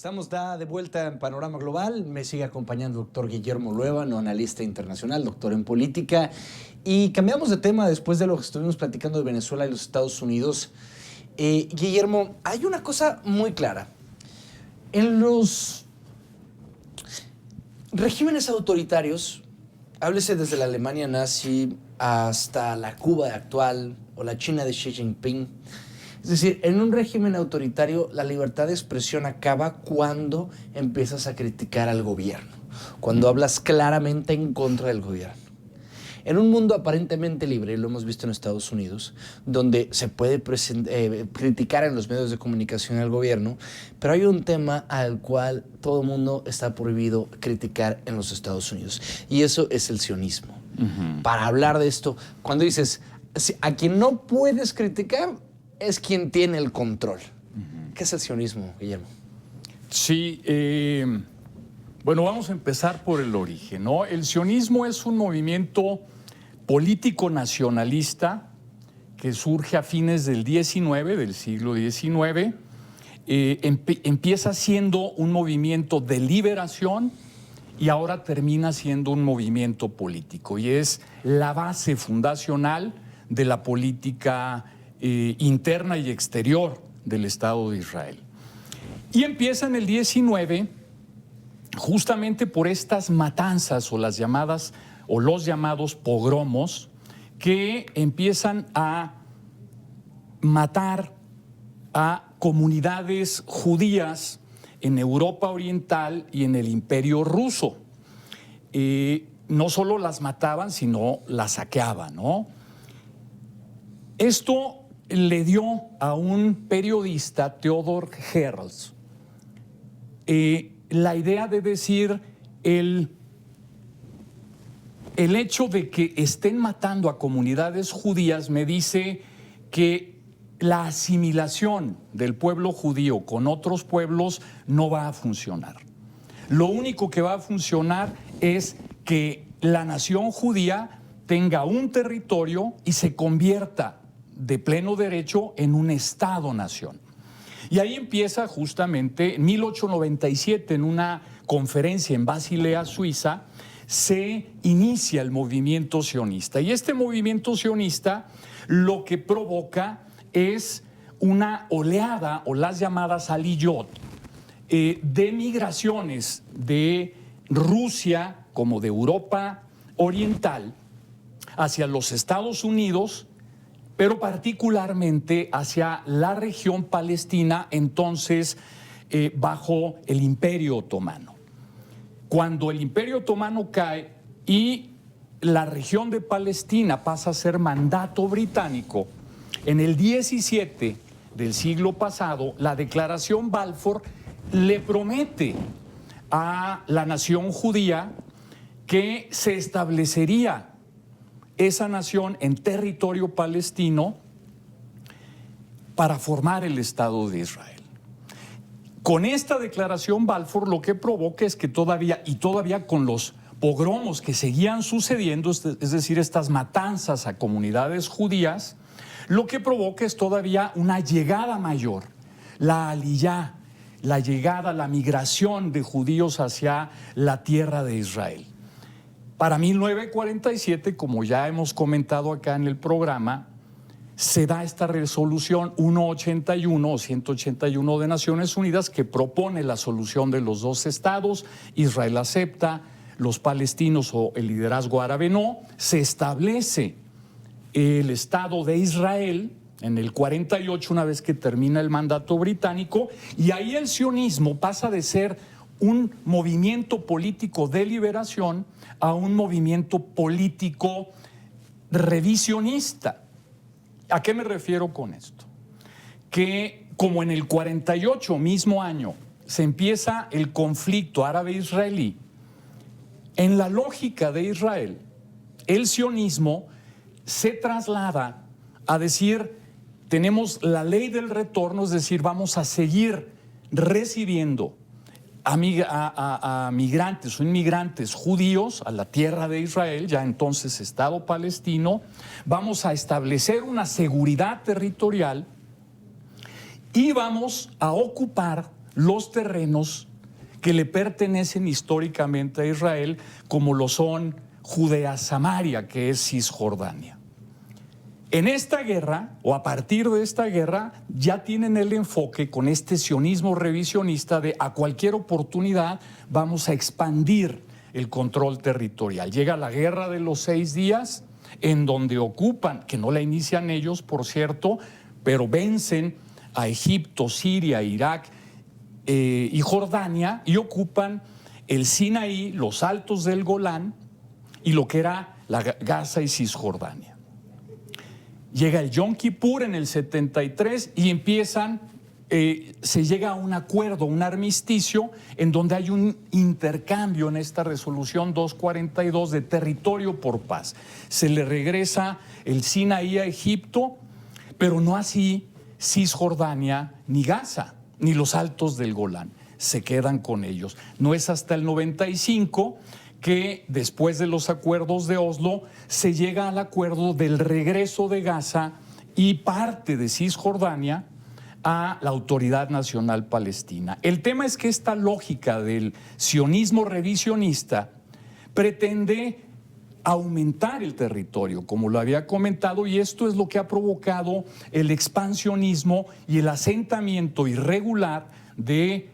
Estamos de vuelta en Panorama Global. Me sigue acompañando el doctor Guillermo Luevano, analista internacional, doctor en política. Y cambiamos de tema después de lo que estuvimos platicando de Venezuela y los Estados Unidos. Guillermo, hay una cosa muy clara. En los regímenes autoritarios, háblese desde la Alemania nazi hasta la Cuba actual o la China de Xi Jinping. Es decir, en un régimen autoritario la libertad de expresión acaba cuando empiezas a criticar al gobierno, cuando hablas claramente en contra del gobierno. En un mundo aparentemente libre, lo hemos visto en Estados Unidos, donde se puede criticar en los medios de comunicación al gobierno, pero hay un tema al cual todo el mundo está prohibido criticar en los Estados Unidos, y eso es el sionismo. Para hablar de esto, cuando dices, a quien no puedes criticar es quien tiene el control. ¿Qué es el sionismo, Guillermo? Sí, bueno, vamos a empezar por el origen, ¿no? El sionismo es un movimiento político nacionalista que surge a fines del siglo XIX. Empieza siendo un movimiento de liberación y ahora termina siendo un movimiento político. Y es la base fundacional de la política interna y exterior del Estado de Israel. Y empieza en el 19 justamente por estas matanzas o las llamadas o los llamados pogromos que empiezan a matar a comunidades judías en Europa Oriental y en el Imperio Ruso. No solo las mataban, sino las saqueaban, ¿no? Esto le dio a un periodista, Theodor Herzl, la idea de decir el hecho de que estén matando a comunidades judías me dice que la asimilación del pueblo judío con otros pueblos no va a funcionar. Lo único que va a funcionar es que la nación judía tenga un territorio y se convierta de pleno derecho en un Estado-nación. Y ahí empieza justamente en 1897, en una conferencia en Basilea, Suiza, se inicia el movimiento sionista. Y este movimiento sionista lo que provoca es una oleada, o las llamadas aliyot, de migraciones de Rusia, como de Europa Oriental, hacia los Estados Unidos, pero particularmente hacia la región palestina, entonces bajo el Imperio Otomano. Cuando el Imperio Otomano cae y la región de Palestina pasa a ser mandato británico, en el 17 del siglo pasado, la Declaración Balfour le promete a la nación judía que se establecería esa nación en territorio palestino para formar el Estado de Israel. Con esta declaración Balfour lo que provoca es que todavía con los pogromos que seguían sucediendo, es decir, estas matanzas a comunidades judías, lo que provoca es todavía una llegada mayor, la aliyá, la llegada, la migración de judíos hacia la tierra de Israel. Para 1947, como ya hemos comentado acá en el programa, se da esta resolución 181 o 181 de Naciones Unidas que propone la solución de los dos estados. Israel acepta, los palestinos o el liderazgo árabe no. Se establece el Estado de Israel en el 48, una vez que termina el mandato británico, y ahí el sionismo pasa de ser un movimiento político de liberación a un movimiento político revisionista. ¿A qué me refiero con esto? Que como en el 48, mismo año, se empieza el conflicto árabe-israelí, en la lógica de Israel, el sionismo se traslada a decir, tenemos la ley del retorno, es decir, vamos a seguir recibiendo a migrantes o inmigrantes judíos a la tierra de Israel, ya entonces Estado palestino, vamos a establecer una seguridad territorial y vamos a ocupar los terrenos que le pertenecen históricamente a Israel, como lo son Judea Samaria, que es Cisjordania. En esta guerra, o a partir de esta guerra, ya tienen el enfoque con este sionismo revisionista de a cualquier oportunidad vamos a expandir el control territorial. Llega la guerra de los 6 días, en donde ocupan, que no la inician ellos, por cierto, pero vencen a Egipto, Siria, Irak y Jordania, y ocupan el Sinaí, los altos del Golán y lo que era la Gaza y Cisjordania. Llega el Yom Kippur en el 73 y se llega a un acuerdo, un armisticio, en donde hay un intercambio en esta resolución 242 de territorio por paz. Se le regresa el Sinaí a Egipto, pero no así Cisjordania ni Gaza, ni los altos del Golán. Se quedan con ellos. No es hasta el 95 que después de los acuerdos de Oslo se llega al acuerdo del regreso de Gaza y parte de Cisjordania a la Autoridad Nacional Palestina. El tema es que esta lógica del sionismo revisionista pretende aumentar el territorio, como lo había comentado, y esto es lo que ha provocado el expansionismo y el asentamiento irregular de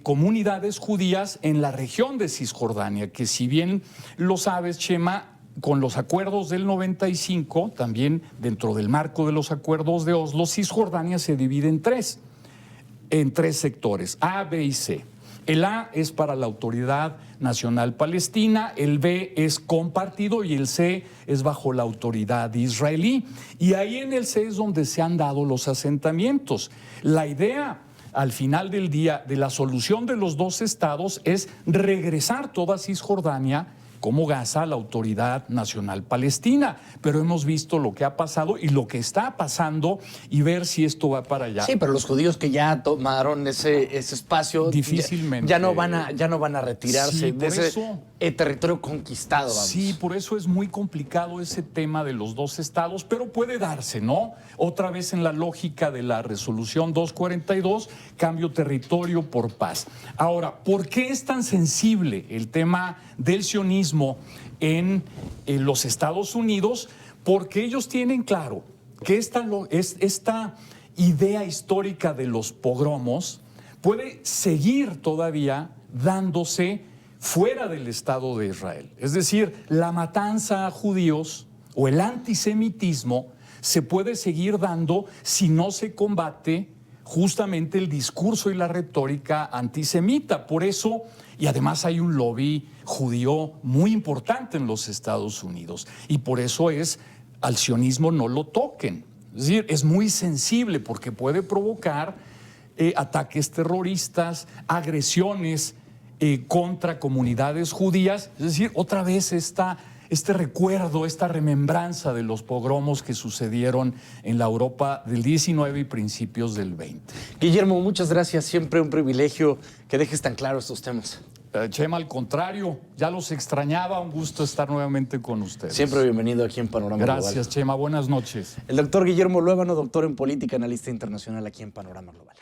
comunidades judías en la región de Cisjordania, que si bien lo sabes, Chema, con los acuerdos del 95, también dentro del marco de los acuerdos de Oslo, Cisjordania se divide en tres sectores, A, B y C. El A es para la Autoridad Nacional Palestina, el B es compartido y el C es bajo la autoridad israelí. Y ahí en el C es donde se han dado los asentamientos. La idea al final del día de la solución de los dos estados es regresar toda Cisjordania como Gaza a la Autoridad Nacional Palestina. Pero hemos visto lo que ha pasado y lo que está pasando y ver si esto va para allá. Sí, pero los judíos que ya tomaron ese espacio difícilmente ya no van a retirarse sí, de ese territorio conquistado. Vamos. Sí, por eso es muy complicado ese tema de los dos estados, pero puede darse, ¿no? Otra vez en la lógica de la resolución 242, cambio territorio por paz. Ahora, ¿por qué es tan sensible el tema del sionismo en los Estados Unidos? Porque ellos tienen claro que esta idea histórica de los pogromos puede seguir todavía dándose fuera del Estado de Israel. Es decir, la matanza a judíos o el antisemitismo se puede seguir dando si no se combate justamente el discurso y la retórica antisemita. Por eso, y además hay un lobby judío muy importante en los Estados Unidos, y por eso al sionismo no lo toquen. Es decir, es muy sensible porque puede provocar ataques terroristas, agresiones contra comunidades judías. Es decir, otra vez este recuerdo, esta remembranza de los pogromos que sucedieron en la Europa del 19 y principios del 20. Guillermo, muchas gracias. Siempre un privilegio que dejes tan claro estos temas. Chema, al contrario, ya los extrañaba. Un gusto estar nuevamente con ustedes. Siempre bienvenido aquí en Panorama Global. Gracias, Chema. Buenas noches. El doctor Guillermo Luébano, doctor en política, analista internacional aquí en Panorama Global.